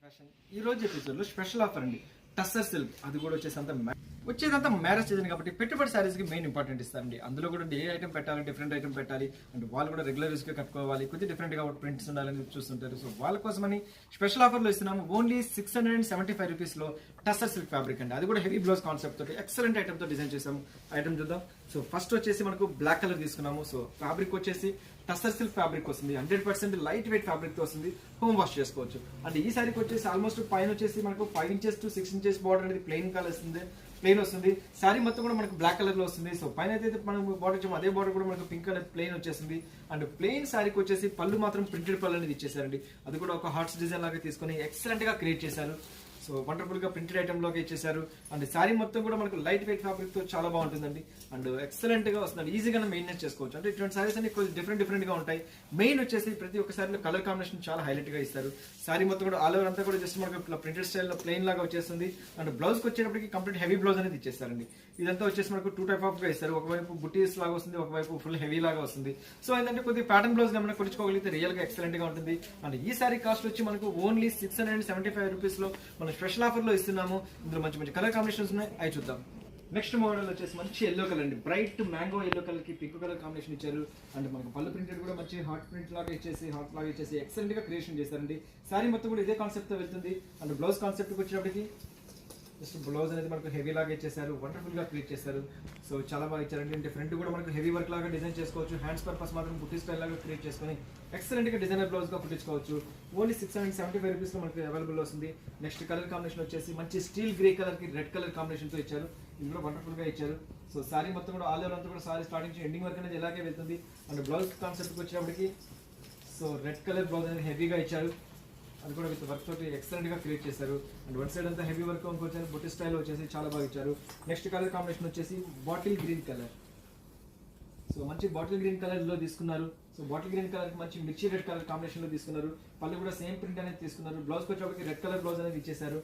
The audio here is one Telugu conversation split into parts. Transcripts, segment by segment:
ఫ్యాషన్ ఈ రోజు ఎపిసోడ్ లో స్పెషల్ ఆఫర్ అండి. టస్సర్ సిల్క్ అది కూడా వచ్చేదంతా మ్యారేజ్ సీజన్ కాబట్టి పెట్టుబడి సారీస్ కి మెయిన్ ఇంపార్టెంట్ ఇస్తారండి. అందులో కూడా ఏ ఐటమ్ పెట్టాలి, డిఫరెంట్ ఐటమ్ పెట్టాలి అంటే వాళ్ళు కూడా రెగ్యులర్ యూస్ గా కట్టుకోవాలి, కొద్దిగా డిఫరెంట్ గా ప్రింట్స్ ఉండాలని చూస్తుంటారు. సో వాళ్ళ కోసమని స్పెషల్ ఆఫర్ లో ఇస్తున్నాము. ఓన్లీ 675 రూపీస్ లో టస్సర్ సిల్క్ ఫ్యాబ్రిక్ అండి. అది కూడా హెవీ బ్లౌజ్ కాన్సెప్ట్ తోటి ఎక్సలెంట్ ఐటమ్ తో డిజైన్ చేసాము. ఐటమ్ చూద్దాం. సో ఫస్ట్ వచ్చేసి మనకు బ్లాక్ కలర్ తీసుకున్నాము. సో ఫ్యాబ్రిక్ వచ్చేసి టస్సర్ సిల్క్ ఫ్యాబ్రిక్ వస్తుంది. 100% లైట్ వెయిట్ ఫ్యాబ్రిక్ తో వస్తుంది. హోమ్ వాష్ చేసుకోవచ్చు. అంటే ఈ సారీకి వచ్చేసి ఆల్మోస్ట్ పైన వచ్చేసి మనకు 5 ఇంచెస్ టు 6 ఇంచెస్ బార్డర్ అనేది ప్లెయిన్ వస్తుంది. సారీ మొత్తం కూడా మనకు బ్లాక్ కలర్ లో వస్తుంది. సో పైన అయితే మనం బార్డర్ వచ్చాము, అదే బార్డర్ కూడా మనకు పింక్ కలర్ ప్లెయిన్ వచ్చేసింది. అండ్ ప్లెయిన్ సారీకి వచ్చేసి పళ్ళు మాత్రం ప్రింటెడ్ పళ్ళు అనేది ఇచ్చేసారండి. అది కూడా ఒక హార్ట్స్ డిజైన్ లాగా తీసుకొని ఎక్సలెంట్ గా క్రియేట్ చేశారు. సో వండర్ఫుల్ గా ప్రింటెడ్ ఐటమ్ లోకి ఇచ్చేసారు. అండ్ శారీ మొత్తం కూడా మనకు లైట్ వెయిట్ ఫ్యాబ్రిక్ తో చాలా బాగుంటుందండి. అండ్ ఎక్సలెంట్ గా వస్తుంది. ఈజీగా మెయింటైన్ చేసుకోవచ్చు. అంటే ఇటువంటి సారీస్ అన్ని కొంచెం డిఫరెంట్ గా ఉంటాయి. మెయిన్ వచ్చేసి ప్రతి ఒక్క సారీలో కలర్ కాంబినేషన్ చాలా హైలైట్ గా ఇస్తారు. సారీ మొత్తం కూడా ఆల్ ఓవర్ అంతా కూడా జస్ట్ మనకు ప్రింటెడ్ స్టైల్లో ప్లెయిన్ లాగా వచ్చేస్తుంది. అండ్ బ్లౌజ్ కి వచ్చేటప్పటికి కంప్లీట్ హెవీ బ్లౌజ్ అనేది ఇచ్చేస్తారండి. ఇదంతా వచ్చేసి మనకు 2 టైప్ ఆఫ్ గా ఇస్తారు. ఒకవైపు బుటీస్ లాగా వస్తుంది, ఒకవైపు ఫుల్ హెవీ లాగా వస్తుంది. సో ఏంటంటే కొద్దిగా ప్యాటర్న్ బ్లౌజ్ ఏమైనా కొలుచుకోగలిగితే రియల్ గా ఎక్సలెంట్ గా ఉంటుంది. అండ్ ఈ సారీ కాస్ట్ వచ్చి మనకు ఓన్లీ 675 రూపీస్ లో మనం స్పెషల్ ఆఫర్ లో ఇస్తున్నాము. ఇందులో మంచి మంచి కలర్ కాంబినేషన్స్ ఉన్నాయి, అవి చూద్దాం. నెక్స్ట్ మోడల్ వచ్చేసి మంచి ఎల్లో కలర్ అండి. బ్రైట్ మ్యాంగో ఎల్లో కలర్ కి పింక్ కలర్ కాంబినేషన్ ఇచ్చారు. అండ్ మనకు పళ్ళు ప్రింటెడ్ కూడా మంచి హాట్ లాగా ఇచ్చేసి ఎక్సలెంట్ గా క్రియేషన్ చేశారండి. సారీ మొత్తం కూడా ఇదే కాన్సెప్ట్ తో వెళ్తుంది. అండ్ బ్లౌజ్ కాన్సెప్ట్ వచ్చేటప్పటికి జస్ట్ బ్లౌజ్ అనేది మనకు హెవీ లాగా ఇచ్చేసారు. వండర్ఫుల్ గా క్రియేట్ చేశారు. సో చాలా బాగా ఇచ్చారండి. అంటే ఫ్రంట్ కూడా మనకు హెవీ వర్క్ లాగా డిజైన్ చేసుకోవచ్చు. హ్యాండ్స్ పర్పస్ మాత్రం బుట్టి స్టైల్ లాగా క్రియేట్ చేసుకొని ఎక్సలెంట్ గా డిజైనర్ బ్లౌజ్ గా కుట్టించుకోవచ్చు. ఓన్లీ 675 రూపీస్ లో మనకి అవైలబుల్ వస్తుంది. నెక్స్ట్ కలర్ కాంబినేషన్ వచ్చేసి మంచి స్టీల్ గ్రే కలర్ కి రెడ్ కలర్ కాంబినేషన్ తో ఇచ్చారు. ఇది కూడా వండర్ఫుల్ గా ఇచ్చారు. సో సారీ మొత్తం కూడా ఆల్ ఓవర్ అంతా కూడా సారీ స్టార్టింగ్ నుంచి ఎండింగ్ వరకు అనేది ఇలాగే వెళ్తుంది. అండ్ బ్లౌజ్ కాన్సెప్ట్ వచ్చేటప్పటికి సో రెడ్ కలర్ బ్లౌజ్ అనేది హెవీగా ఇచ్చారు. అది కూడా విత్ వర్క్ తోటి ఎక్సలెంట్ గా క్రియేట్ చేశారు. అండ్ వన్ సైడ్ అంతా హెవీ వర్క్ వచ్చారు. బుట్టి స్టైల్ వచ్చేసి చాలా బాగా ఇచ్చారు. నెక్స్ట్ కలర్ కాంబినేషన్ వచ్చేసి బాటిల్ గ్రీన్ కలర్. సో మంచి బాటిల్ గ్రీన్ కలర్ లో తీసుకున్నారు. సో బాటిల్ గ్రీన్ కలర్ కి మంచి మిర్చి రెడ్ కలర్ కాంబినేషన్ లో తీసుకున్నారు. పళ్ళు కూడా సేమ్ ప్రింట్ అనేది తీసుకున్నారు. బ్లౌజ్ వచ్చేటప్పటికి రెడ్ కలర్ బ్లౌజ్ అనేది ఇచ్చేసారు.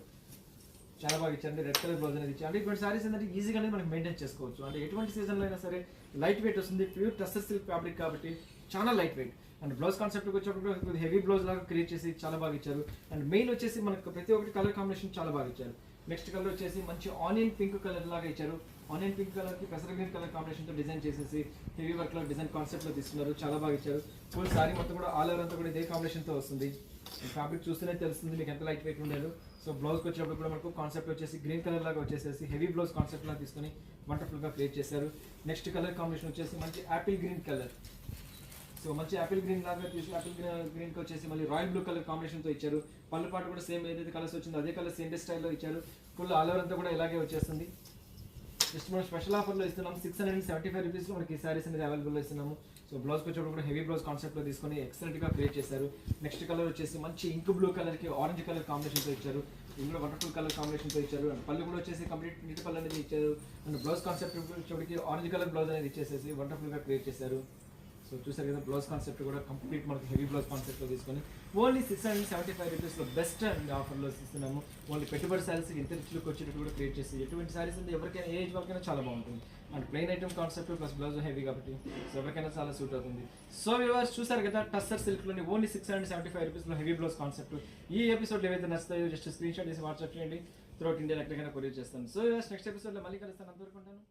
చాలా బాగా ఇచ్చారు. రెడ్ కలర్ బ్లౌజ్ అనేది ఇచ్చారు. అంటే ఇటువంటి సారీస్ ఏంటంటే ఈజీగానే మనకి మెయింటైన్ చేసుకోవచ్చు. అంటే ఎటువంటి సీజన్ లో అయినా సరే లైట్ వెయిట్ వస్తుంది. ప్యూర్ టస్సర్ సిల్క్ ఫ్యాబ్రిక్ కాబట్టి చాలా light weight. And blouse concept వచ్చేటప్పుడు హెవీ బ్లౌజ్ లాగా క్రియేట్ చేసి చాలా బాగా ఇచ్చారు. అండ్ మెయిన్ వచ్చేసి మనకు ప్రతి ఒక్కటి కలర్ కాంబినేషన్ చాలా బాగా ఇచ్చారు. నెక్స్ట్ కలర్ వచ్చేసి మంచి ఆనియన్ పింక్ కలర్ లాగా ఇచ్చారు. ఆనియన్ పింక్ కలర్ కి పెసర గ్రీన్ కలర్ కాంబినేషన్ తో డిజైన్ చేసేసి హెవీ వర్క్ లో డిజైన్ కాన్సెప్ట్ లో తీసుకున్నారు. చాలా బాగా ఇచ్చారు. ఫుల్ సారీ మొత్తం కూడా ఆల్ ఓవర్ అంతా కూడా ఇదే కాంబినేషన్ తో వస్తుంది. ఫ్యాబ్రిక్ చూస్తేనే తెలుస్తుంది మీకు ఎంత లైట్ వెయిట్ ఉండేది. సో బ్లౌజ్ వచ్చేటప్పుడు కూడా మనకు కాన్సెప్ట్ వచ్చేసి గ్రీన్ కలర్ లాగా వచ్చేసేసి హెవీ బ్లౌజ్ కాన్సెప్ట్ లాగా తీసుకొని వండర్ఫుల్ గా క్రియేట్ చేశారు. నెక్స్ట్ కలర్ కాంబినేషన్ వచ్చేసి మంచి యాపిల్ గ్రీన్ కలర్. సో మంచి యాపిల్ గ్రీన్ లాగా తీసి యాపిల్ గ్రీన్ కి వచ్చేసి మళ్ళీ రాయల్ బ్లూ కలర్ కాంబినేషన్ తో ఇచ్చారు. పళ్ళు పాటు కూడా సేమ్ ఏదైతే కలర్స్ వచ్చిందో అదే కలర్ సేమ్ స్టైల్లో ఇచ్చారు. ఫుల్ ఆల్ ఓవర్ అంతా కూడా ఇలాగే వచ్చేస్తుంది. జస్ట్ మనం స్పెషల్ ఆఫర్ లో ఇస్తున్నాము. 675 రూపీస్ లో మనకి ఈ సారీస్ అనేది అవైలబుల్ లో ఇస్తున్నాము. సో బ్లౌజ్ వచ్చేటప్పుడు కూడా హెవీ బ్లౌజ్ కాన్సెప్ట్ లో తీసుకొని ఎక్సలెంట్ గా క్రియేట్ చేశారు. నెక్స్ట్ కలర్ వచ్చేసి మంచి ఇంక్ బ్లూ కలర్ కి ఆరెంజ్ కలర్ కాంబినేషన్ తో ఇచ్చారు. ఇది కూడా వండర్ఫుల్ కలర్ కాంబినేషన్ తో ఇచ్చారు. అండ్ పళ్ళు కూడా వచ్చేసి కంప్లీట్ నీటి పళ్ళు అనేది ఇచ్చారు. అండ్ బ్లౌజ్ కాన్సెప్ట్ వచ్చేటప్పటికి ఆరెంజ్ కలర్ బ్లౌజ్ అనేది ఇచ్చేసేసి వండర్ఫుల్ గా క్రియేట్ చేశారు. సో చూసారు కదా బ్లౌజ్ కాన్సెప్ట్ కూడా కంప్లీట్ మనకి హెవీ బ్లౌజ్ కాన్సెప్ట్ లో తీసుకొని ఓన్లీ 675 రూపీస్ లో బెస్ట్ అండ్ ఆఫర్ లో ఇస్తున్నాము. ఓన్లీ పెట్టుబడి సారీస్ ఇంత రిచ్ లుక్ వచ్చేటట్టు కూడా క్రియేట్ చేసి ఎటువంటి సారీస్ అంటే ఎవరికైనా ఏజ్ వరకైనా చాలా బాగుంటుంది. And plain item concept plus blouse heavy కాబట్టి సో ఎవరికైనా చాలా సూట్ అవుతుంది. సో వ్యూవర్స్ చూసారు కదా టస్సర్ సిల్క్ లోని ఓన్లీ 675 రూపీస్ లో హెవీ బ్లౌజ్ కాన్సెప్ట్. ఈ ఎపిసోడ్ ఏవైతే నచ్చుతాయో జస్ట్ స్క్రీన్ షాట్ చేసి వాట్సాప్ చేయండి. త్రూఅవుట్ ఇండియా ఎక్కడికైనా కొరియర్ చేస్తాను. సో నెక్స్ట్ ఎపిసోడ్ లో మళ్ళీ కలుస్తాను. అంతవరకు ఉంటాను.